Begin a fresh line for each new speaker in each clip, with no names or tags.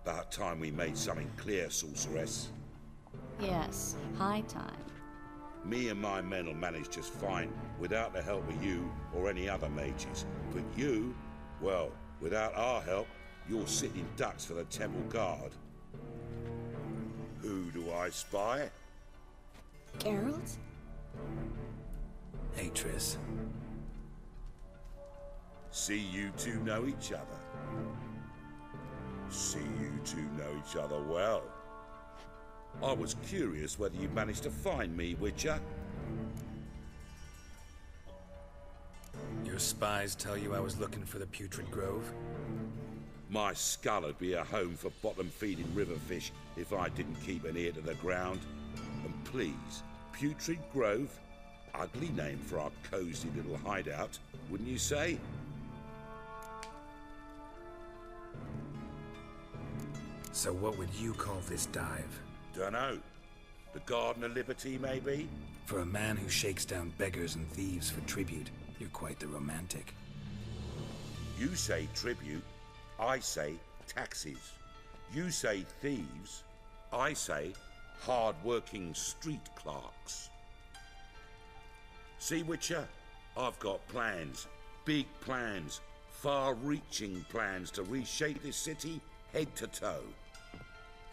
About time we made something clear, sorceress.
Yes, high time.
Me and my men will manage just fine, without the help of you or any other mages. But you, well, without our help, you're sitting ducks for the temple guard. Who do I spy?
Geralt?
Hey, Triss.
See you two know each other. See you two know each other well. I was curious whether you managed to find me, Witcher.
Your spies tell you I was looking for the Putrid Grove?
My skull would be a home for bottom-feeding river fish if I didn't keep an ear to the ground. And please, Putrid Grove? Ugly name for our cozy little hideout, wouldn't you say?
So what would you call this dive?
Dunno. The Garden of Liberty, maybe?
For a man who shakes down beggars and thieves for tribute, you're quite the romantic.
You say tribute, I say taxes. You say thieves, I say hard-working street clerks. See, Witcher, I've got plans, big plans, far-reaching plans to reshape this city head to toe.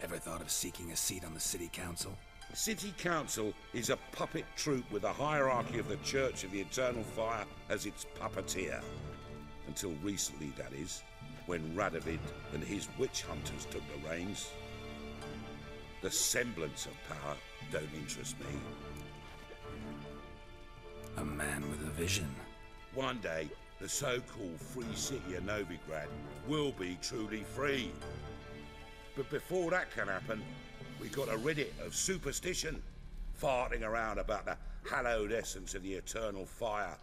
Ever thought of seeking a seat on the city council?
City Council is a puppet troupe with a hierarchy of the Church of the Eternal Fire as its puppeteer. Until recently, that is, when Radovid and his witch hunters took the reins. The semblance of power don't interest me.
A man with a vision.
One day, the so-called free city of Novigrad will be truly free. But before that can happen, we got to rid it of superstition, farting around about the hallowed essence of the eternal fire.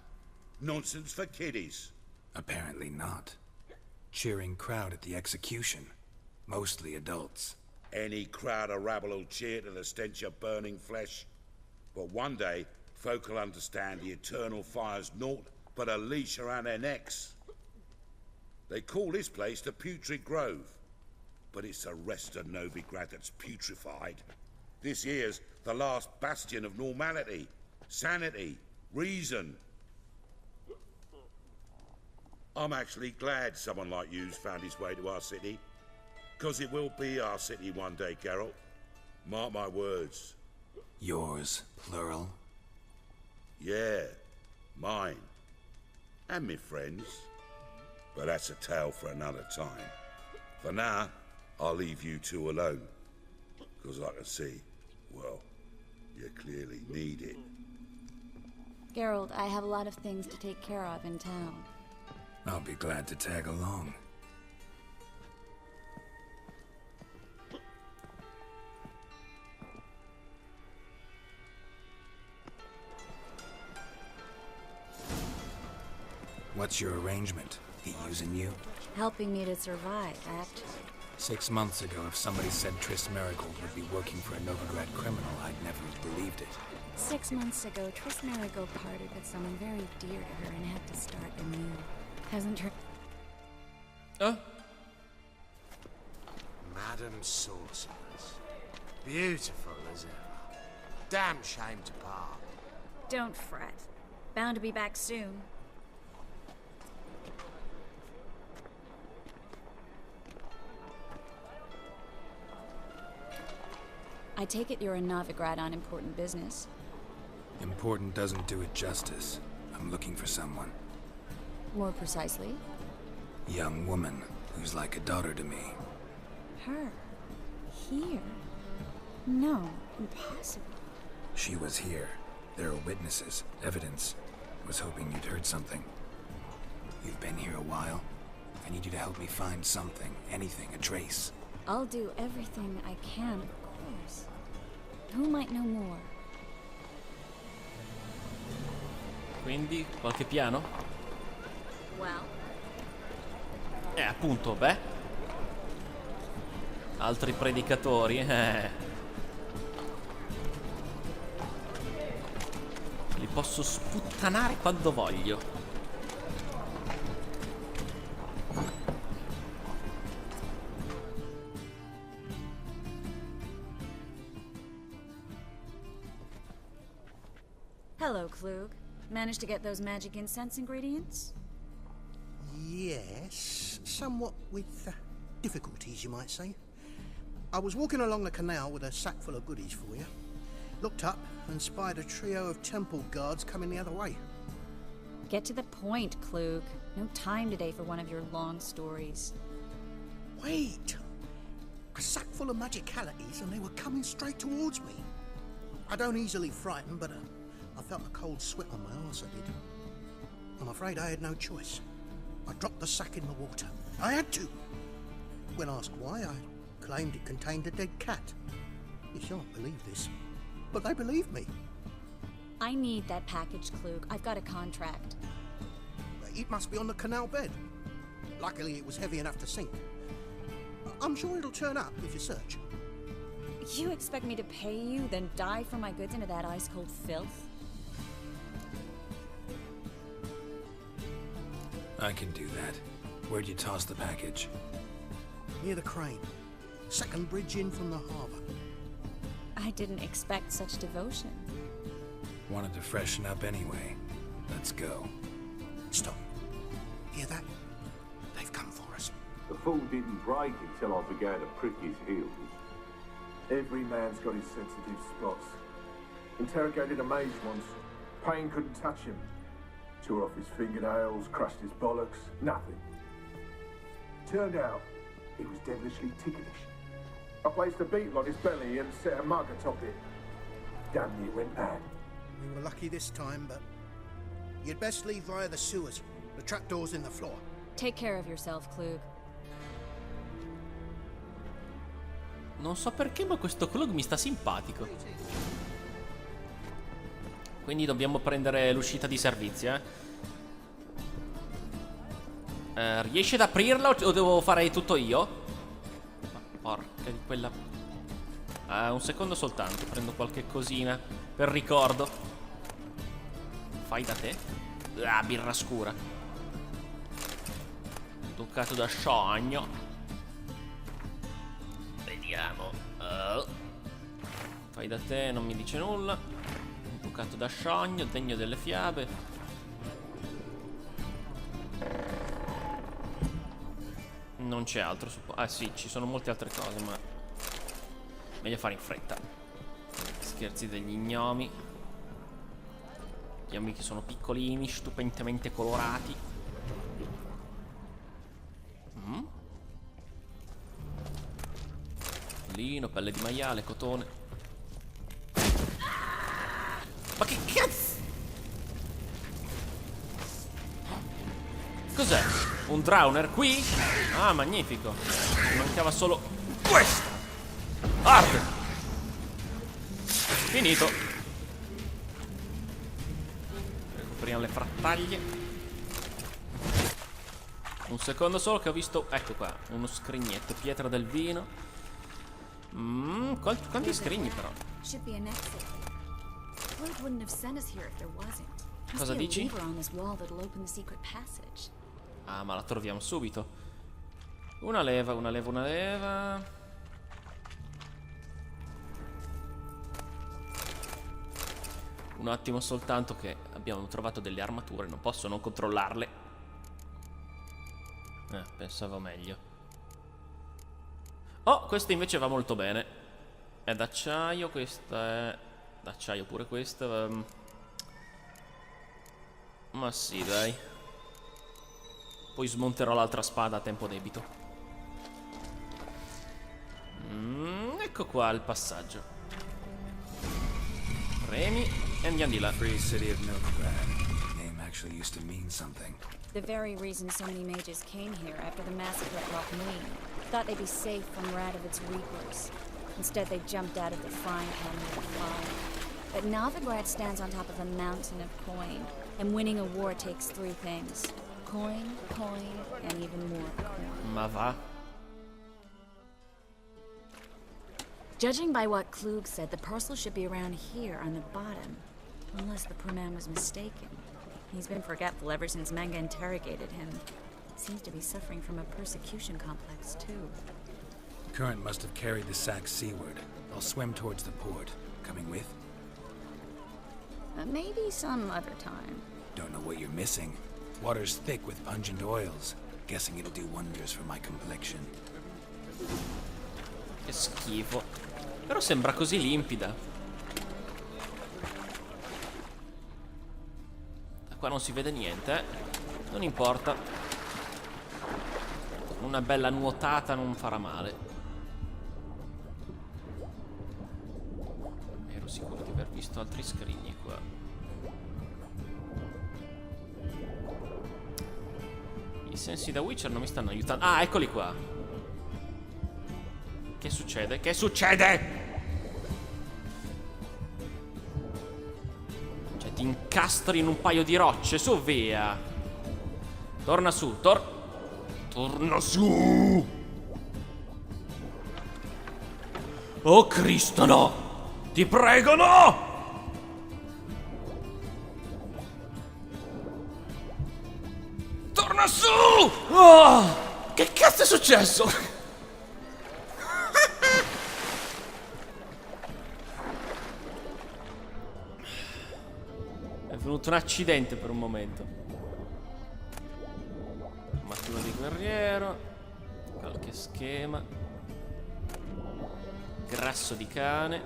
Nonsense for kiddies.
Apparently not. Cheering crowd at the execution. Mostly adults.
Any crowd of rabble will cheer to the stench of burning flesh. But one day, folk will understand the eternal fire's naught but a leash around their necks. They call this place the Putrid Grove. But it's the rest of Novigrad that's putrefied. This here's the last bastion of normality, sanity, reason. I'm actually glad someone like you's found his way to our city. 'Cause it will be our city one day, Geralt. Mark my words.
Yours, plural?
Yeah, mine. And me friends. But that's a tale for another time. For now, I'll leave you two alone. 'Cause I can see, well, you clearly need it.
Geralt, I have a lot of things to take care of in town.
I'll be glad to tag along. What's your arrangement? He using you?
Helping me to survive, actually.
6 months ago, if somebody said Triss Marigold would be working for a Novigrad criminal, I'd never have believed it.
6 months ago, Triss Marigold parted with someone very dear to her and had to start anew. Hasn't her...
Madam Sorceress. Beautiful as ever. Damn shame to part.
Don't fret. Bound to be back soon. I take it you're in Novigrad on important business.
Important doesn't do it justice. I'm looking for someone.
More precisely?
Young woman who's like a daughter to me.
Her? Here? No, impossible.
She was here. There are witnesses, evidence. Was hoping you'd heard something. You've been here a while. I need you to help me find something, anything, a trace.
I'll do everything I can, of course. Who might know more?
Quindi, qualche piano?
Well.
Appunto, beh. Altri predicatori, Li posso sputtanare quando voglio.
Hello, Klug. Managed to get those magic incense ingredients?
Yes, somewhat with difficulties, you might say. I was walking along the canal with a sack full of goodies for you. Looked up and spied a trio of temple guards coming the other way.
Get to the point, Klug. No time today for one of your long stories.
Wait! A sack full of magicalities and they were coming straight towards me. I don't easily frighten, but I felt a cold sweat on my arse, I did. I'm afraid I had no choice. I dropped the sack in the water. I had to. When asked why, I claimed it contained a dead cat. You shan't believe this, but they believed me.
I need that package, Klug. I've got a contract.
It must be on the canal bed. Luckily, it was heavy enough to sink. I'm sure it'll turn up if you search.
You expect me to pay you, then dive for my goods into that ice-cold filth?
I can do that. Where'd you toss the package?
Near the crane. Second bridge in from the harbour.
I didn't expect such devotion.
Wanted to freshen up anyway. Let's go.
Stop. Hear that? They've come for us.
The fool didn't break until I began to prick his heels.
Every man's got his sensitive spots. Interrogated a mage once. Pain couldn't touch him. Tore off his fingernails, crushed his bollocks, nothing. Turned out, he was devilishly ticklish. I placed a beetle on his belly and set a mug atop it. Damn near went mad.
We were lucky this time, but you'd best leave via the sewers. The trapdoor's in the floor.
Take care of yourself, Klug.
Non so perché, ma questo Klug mi sta simpatico. Quindi dobbiamo prendere l'uscita di servizio, riesci ad aprirla o devo fare tutto io? Ma porca di quella... un secondo soltanto, prendo qualche cosina per ricordo. Fai da te? Ah, birra scura. Toccato da sogno. Vediamo. Fai da te, non mi dice nulla. Toccato da sogno, degno delle fiabe. Non c'è altro. Ah sì, ci sono molte altre cose, ma meglio fare in fretta. Scherzi degli gnomi. Gnomi che sono piccolini, stupentemente colorati. Lino, pelle di maiale, cotone. Ma che cazzo? Cos'è? Un drowner qui? Ah, magnifico. Mi mancava solo questo. Arde. Finito. Recuperiamo le frattaglie. Un secondo solo che ho visto. Ecco qua, uno scrignetto, pietra del vino. Quanti scrigni però? Cosa dici? Ah, ma la troviamo subito. Una leva, una leva, una leva. Un attimo soltanto che abbiamo trovato delle armature. Non posso non controllarle. Pensavo meglio. Oh, questa invece va molto bene. È d'acciaio, questa è d'acciaio pure questa. Ma sì, dai. Poi smonterò l'altra spada a tempo debito. Ecco qua il passaggio. Premi e andiamo di là.
Free city of Novigrad. Name actually used to mean something.
The very reason so many mages came here after the massacre at Loch Muin. Thought they'd be safe from Radovid's reapers. Instead, they jumped out of the frying pan into the fire. But Novigrad stands on top of a mountain of coin, and winning a war takes three things. Coin, coin, and even more coin.
Ma va.
Judging by what Klug said, the parcel should be around here on the bottom. Unless the poor man was mistaken. He's been forgetful ever since Manga interrogated him. Seems to be suffering from a persecution complex, too.
Current must have carried the sack seaward. I'll swim towards the port. Coming with?
Maybe some other time.
Don't know what you're missing. Water's thick with pungent oils. Guessing it'll do wonders for my complexion.
Che schifo. Però sembra così limpida. Da qua non si vede niente, Non importa. Una bella nuotata non farà male. Ero sicuro di aver visto altri scrigni qua. I sensi da Witcher non mi stanno aiutando. Ah, eccoli qua. Che succede? Che succede? Cioè ti incastri in un paio di rocce. Su, via. Torna su, torna su. Oh Cristo, no. Ti prego, no. Torna su. Oh, che cazzo è successo? È venuto un accidente per un momento. Mattino di guerriero. Qualche schema. Grasso di cane.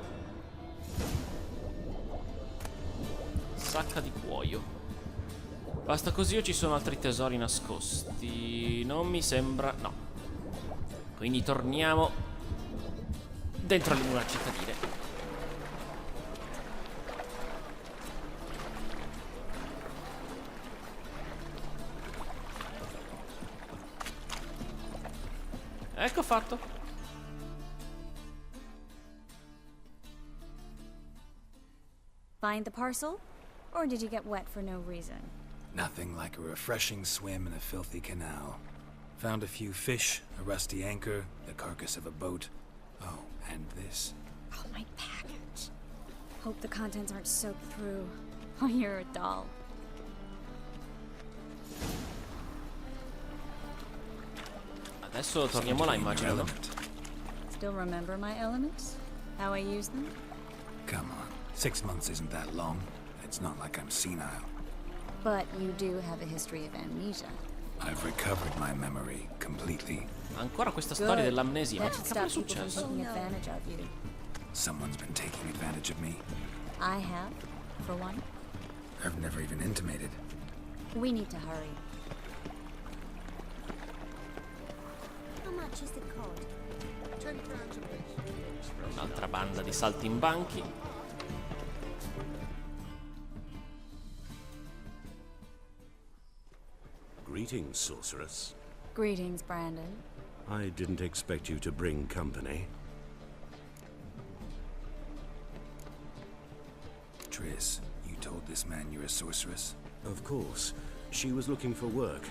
Sacca di cuoio. Basta così o ci sono altri tesori nascosti? Non mi sembra... no. Quindi torniamo dentro le mura cittadine. Ecco fatto.
Find the parcel? Or did you get wet for no reason?
Nothing like a refreshing swim in a filthy canal. Found a few fish, a rusty anchor, the carcass of a boat. Oh, and this.
Oh, my package. Hope the contents aren't soaked through. Oh, you're a doll.
Adesso torniamo là, immagino, no?
Still remember my elements? How I use them?
Come on. 6 months isn't that long. It's not like I'm senile.
But you do have a history of amnesia.
I've recovered my memory completely.
Ancora questa storia dell'amnesia. Ma
That
che
should
cavolo è
stop people from
successo?
taking advantage of you.
Someone's been taking advantage of me.
I have, for one.
I've never even intimated.
We need to hurry.
How much is the cod?
10 pounds apiece.
Un'altra banda di saltimbanchi.
Greetings, sorceress.
Greetings, Brandon.
I didn't expect you to bring company.
Triss, you told this man you're a sorceress?
Of course. She was looking for work.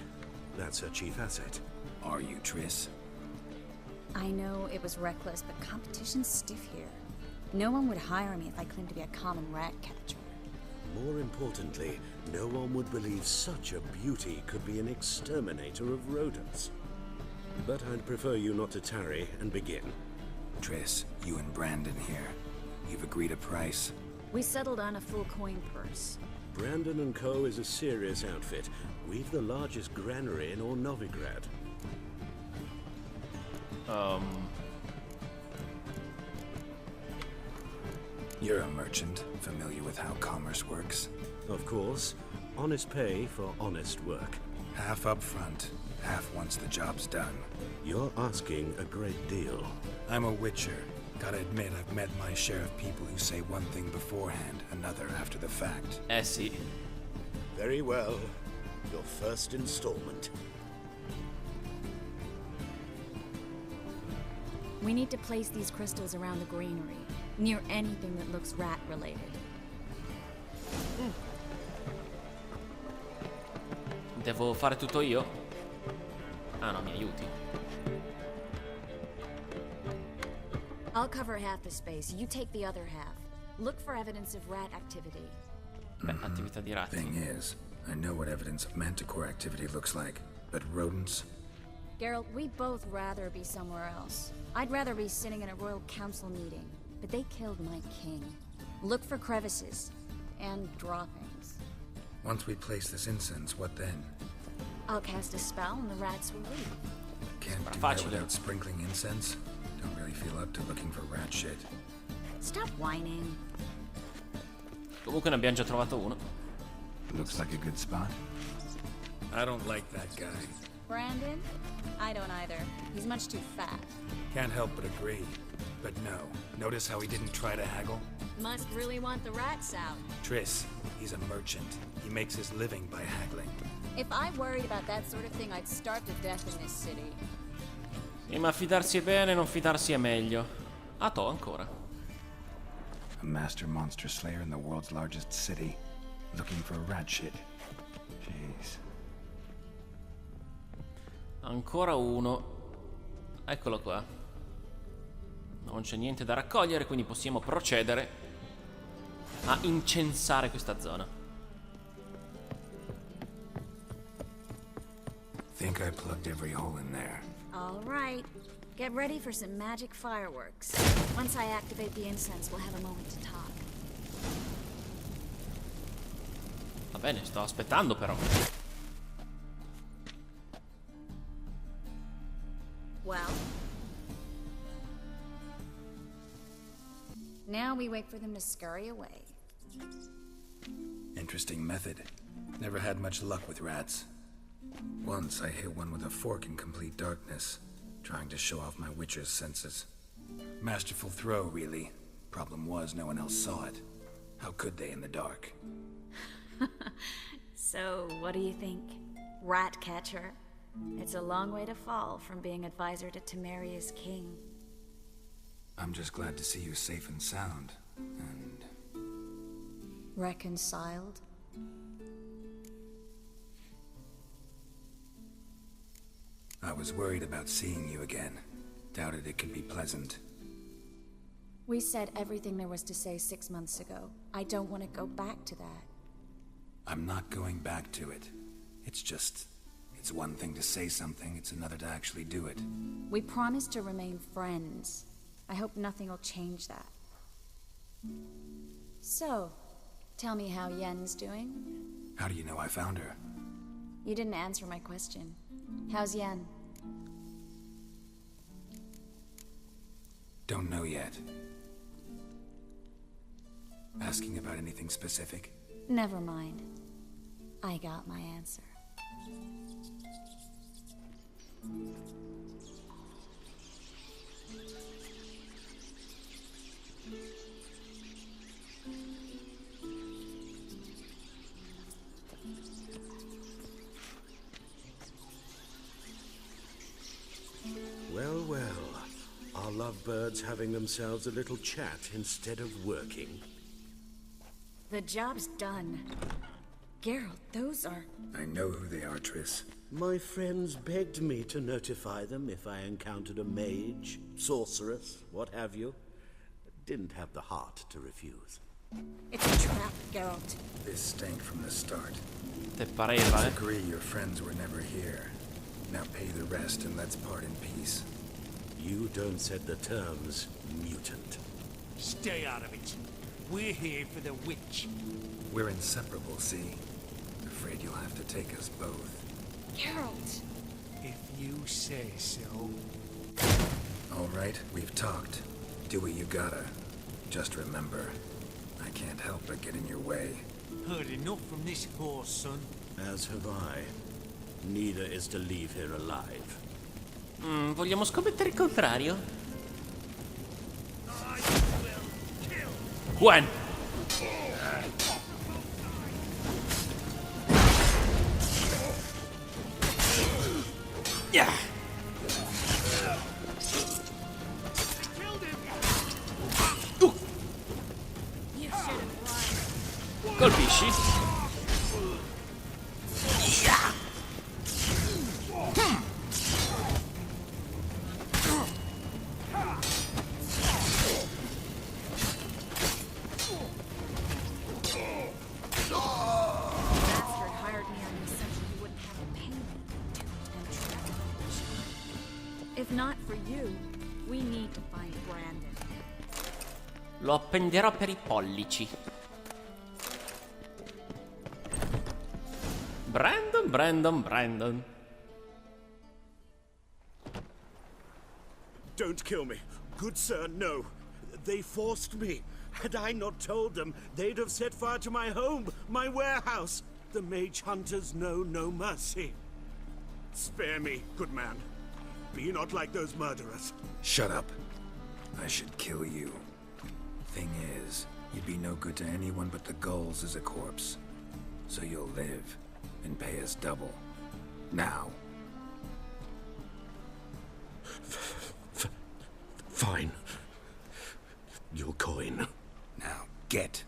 That's her chief asset.
Are you, Triss?
I know it was reckless, but competition's stiff here. No one would hire me if I claimed to be a common rat catcher.
More importantly, no one would believe such a beauty could be an exterminator of rodents. But I'd prefer you not to tarry and begin.
Triss, you and Brandon here. You've agreed a price?
We settled on a full coin purse.
Brandon & Co. is a serious outfit. We've the largest granary in all Novigrad.
You're a merchant, familiar with how commerce works?
Of course. Honest pay for honest work.
Half up front, half once the job's done.
You're asking a great deal.
I'm a witcher. Gotta admit, I've met my share of people who say one thing beforehand, another after the fact.
Eh sì.
Very well. Your first installment.
We need to place these crystals around the granary, near anything that looks rat-related.
Devo fare tutto io? Ah no, mi aiuti.
I'll cover half the space, you take the other half. Look for evidence of rat activity.
Beh, attività di ratti.
Thing is, I know what evidence of manticore activity looks like, but rodents?
Geralt, we'd both rather be somewhere else. I'd rather be sitting in a royal council meeting, but they killed my king. Look for crevices. And droppings.
Once we place this incense, what then?
I'll cast a spell and the rats will leave.
Can't do that without sprinkling incense? Don't really feel up to looking for rat shit.
Stop whining.
Comunque ne abbiamo già trovato uno.
Looks like a good spot. I don't like that guy.
Brandon? I don't either. He's much too fat.
Can't help but agree. But no. Notice how he didn't try to haggle?
Must really want the rats out.
Triss, he's a merchant. He makes his living by haggling.
If I worried about that sort of thing, I'd starve to death in this city.
Sì, ma fidarsi è bene, non fidarsi è meglio. Ato ancora.
A master monster slayer in the world's largest city. Looking for rat shit. Jeez.
Ancora uno. Eccolo qua. Non c'è niente da raccogliere, quindi possiamo procedere a incensare questa zona.
Think I plugged every hole in there.
All right. Get ready for some magic fireworks. Once I activate the incense, we'll have a moment to talk.
Va bene, sto aspettando però.
Well. Now we wait for them to scurry away.
Interesting method. Never had much luck with rats. Once I hit one with a fork in complete darkness, trying to show off my witcher's senses. Masterful throw, really. Problem was, no one else saw it. How could they in the dark?
So, what do you think? Rat catcher? It's a long way to fall from being advisor to Temeria's king.
I'm just glad to see you safe and sound, and...
Reconciled?
I was worried about seeing you again. Doubted it could be pleasant.
We said everything there was to say 6 months ago. I don't want to go back to that.
I'm not going back to it. It's just... It's one thing to say something, it's another to actually do it.
We promised to remain friends. I hope nothing will change that. So, tell me how Yen's doing?
How do you know I found her?
You didn't answer my question. How's Yen?
Don't know yet. Asking about anything specific?
Never mind. I got my answer.
Well, well. Are lovebirds having themselves a little chat instead of working?
The job's done. Geralt, those are...
I know who they are, Triss.
My friends begged me to notify them if I encountered a mage, sorceress, what have you. Didn't have the heart to refuse.
It's a trap, Geralt.
This stank from the start.
Te pareva, eh?
Agree your friends were never here. Now pay the rest and let's part in peace.
You don't set the terms, mutant.
Stay out of it. We're here for the witch.
We're inseparable, see? Afraid you'll have to take us both.
Geralt!
If you say so.
All right, we've talked. Do what you gotta. Just remember, I can't help but get in your way.
Heard enough from this horse, son.
As have I. Neither is to leave here alive.
Vogliamo scommettere il contrario? Gwen! Yeah. Colpisci?
If not for you, we need to find Brandon.
Lo appenderò per i pollici. Brandon.
Don't kill me. Good sir, no. They forced me. Had I not told them, they'd have set fire to my home, my warehouse. The mage hunters know no mercy. Spare me, good man. Be not like those murderers.
Shut up. I should kill you. Thing is, you'd be no good to anyone but the gulls as a corpse. So you'll live and pay us double. Now.
Fine. Your coin.
Now, get.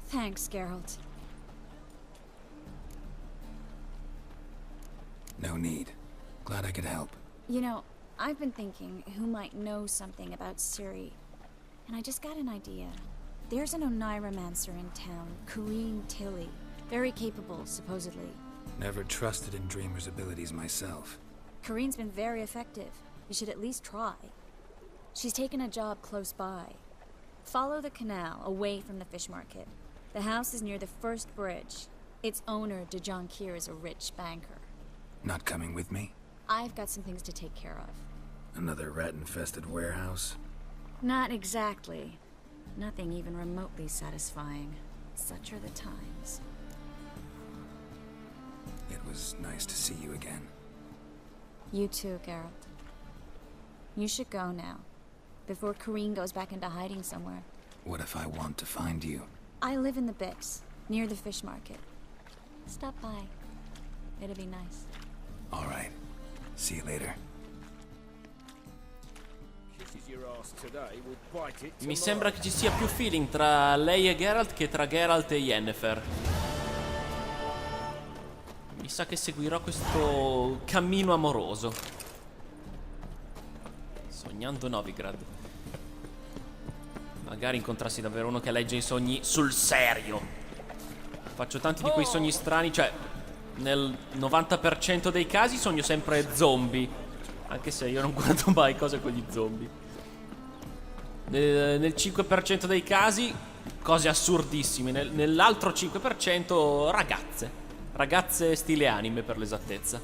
Thanks, Geralt.
No need. Glad I could help.
You know, I've been thinking who might know something about Ciri. And I just got an idea. There's an Oneiromancer in town, Corrine Tilly. Very capable, supposedly.
Never trusted in Dreamer's abilities myself.
Corrine's been very effective. You should at least try. She's taken a job close by. Follow the canal, away from the fish market. The house is near the first bridge. Its owner, de Jonquier, is a rich banker.
Not coming with me?
I've got some things to take care of.
Another rat-infested warehouse?
Not exactly. Nothing even remotely satisfying. Such are the times.
It was nice to see you again.
You too, Geralt. You should go now, before Corrine goes back into hiding somewhere.
What if I want to find you?
I live in the Bix, near the fish market. Stop by. It'll be nice.
All right. See you later.
Mi sembra che ci sia più feeling tra lei e Geralt che tra Geralt e Yennefer. Mi sa che seguirò questo cammino amoroso. Sognando Novigrad. Magari incontrassi davvero uno che legge i sogni sul serio. Faccio tanti di quei sogni strani, cioè nel 90% dei casi sogno sempre zombie. Anche se io non guardo mai cose con gli zombie. Nel 5% dei casi cose assurdissime. Nell'altro 5% ragazze. Ragazze stile anime, per l'esattezza.